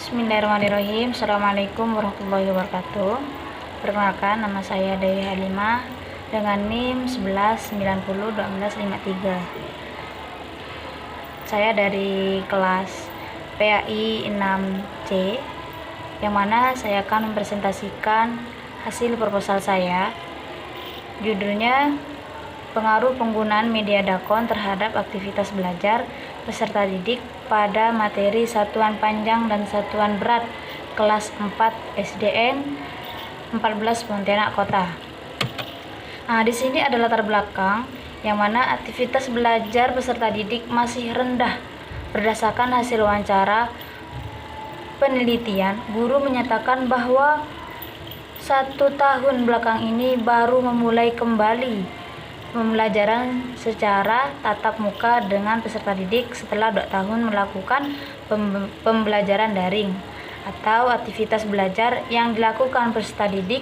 Bismillahirrahmanirrahim. Assalamualaikum warahmatullahi wabarakatuh. Perkenalkan, nama saya Dewi Halimah dengan NIM 11901253. Saya dari kelas PAI 6C, yang mana saya akan mempresentasikan hasil proposal saya. Judulnya pengaruh penggunaan media dakon terhadap aktivitas belajar peserta didik pada materi satuan panjang dan satuan berat kelas 4 SDN 14 Pontianak Kota. Di sini ada latar belakang yang mana aktivitas belajar peserta didik masih rendah. Berdasarkan hasil wawancara penelitian, guru menyatakan bahwa 1 tahun belakang ini baru memulai kembali pembelajaran secara tatap muka dengan peserta didik setelah 2 tahun melakukan pembelajaran daring atau aktivitas belajar yang dilakukan peserta didik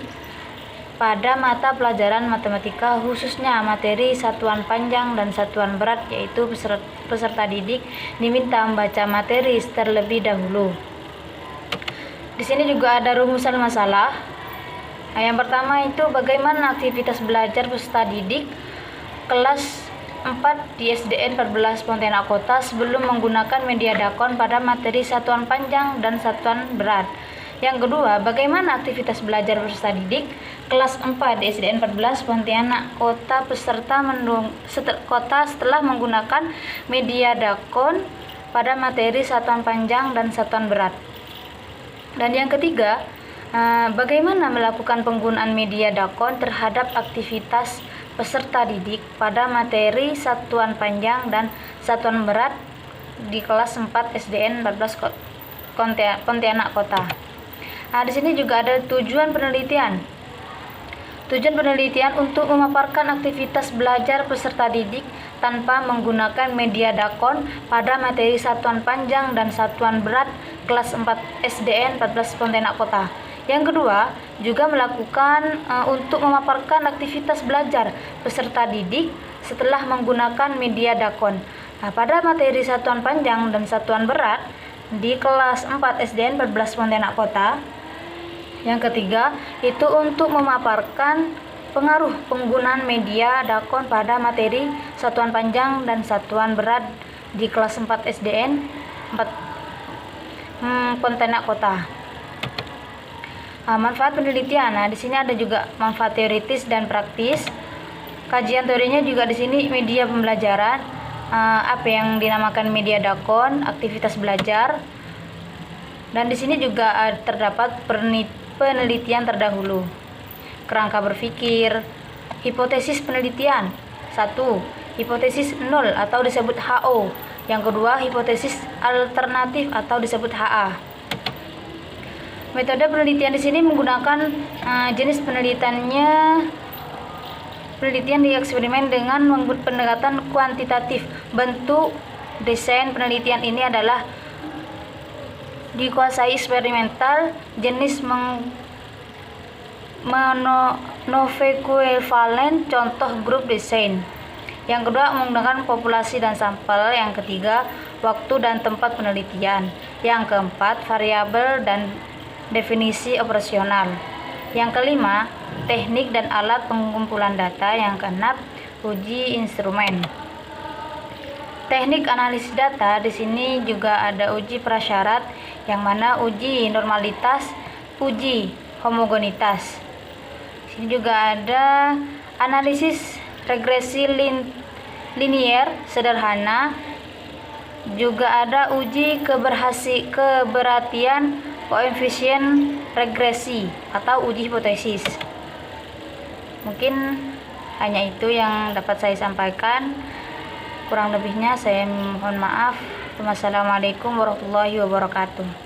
pada mata pelajaran matematika, khususnya materi satuan panjang dan satuan berat, yaitu peserta didik diminta membaca materi terlebih dahulu. Di sini juga ada rumusan masalah. Yang pertama itu bagaimana aktivitas belajar peserta didik kelas 4 di SDN 14 Pontianak Kota sebelum menggunakan media dakon pada materi satuan panjang dan satuan berat. Yang kedua, bagaimana aktivitas belajar peserta didik kelas 4 di SDN 14 Pontianak Kota setelah menggunakan media dakon pada materi satuan panjang dan satuan berat. Dan yang ketiga, bagaimana melakukan penggunaan media dakon terhadap aktivitas peserta didik pada materi satuan panjang dan satuan berat di kelas 4 SDN 14 Pontianak Kota. Di sini juga ada tujuan penelitian. Tujuan penelitian untuk memaparkan aktivitas belajar peserta didik tanpa menggunakan media dakon pada materi satuan panjang dan satuan berat kelas 4 SDN 14 Pontianak Kota. Yang kedua, juga melakukan untuk memaparkan aktivitas belajar peserta didik setelah menggunakan media dakon pada materi satuan panjang dan satuan berat di kelas 4 SDN 14 Pontianak Kota. Yang ketiga, itu untuk memaparkan pengaruh penggunaan media dakon pada materi satuan panjang dan satuan berat di kelas 4 SDN 4 Pontianak Kota. Manfaat penelitian. Di sini ada juga manfaat teoritis dan praktis. Kajian teorinya juga di sini media pembelajaran, apa yang dinamakan media dakon, aktivitas belajar. Dan di sini juga terdapat penelitian terdahulu. Kerangka berpikir, hipotesis penelitian. 1. Hipotesis nol atau disebut HO. Yang kedua, hipotesis alternatif atau disebut HA. Metode penelitian di sini menggunakan jenis penelitian di eksperimen dengan pendekatan kuantitatif. Bentuk desain penelitian ini adalah dikuasai eksperimental, jenis monovequivalen, contoh grup desain. Yang kedua, menggunakan populasi dan sampel. Yang ketiga, waktu dan tempat penelitian. Yang keempat, variabel dan definisi operasional. Yang kelima, teknik dan alat pengumpulan data. Yang keenam, uji instrumen. Teknik analisis data di sini juga ada uji prasyarat, yang mana uji normalitas, uji homogenitas. Di sini juga ada analisis regresi linier sederhana. Juga ada uji keberhasilan koefisien regresi atau uji hipotesis. Mungkin hanya itu yang dapat saya sampaikan. Kurang lebihnya saya mohon maaf. Wassalamualaikum warahmatullahi wabarakatuh.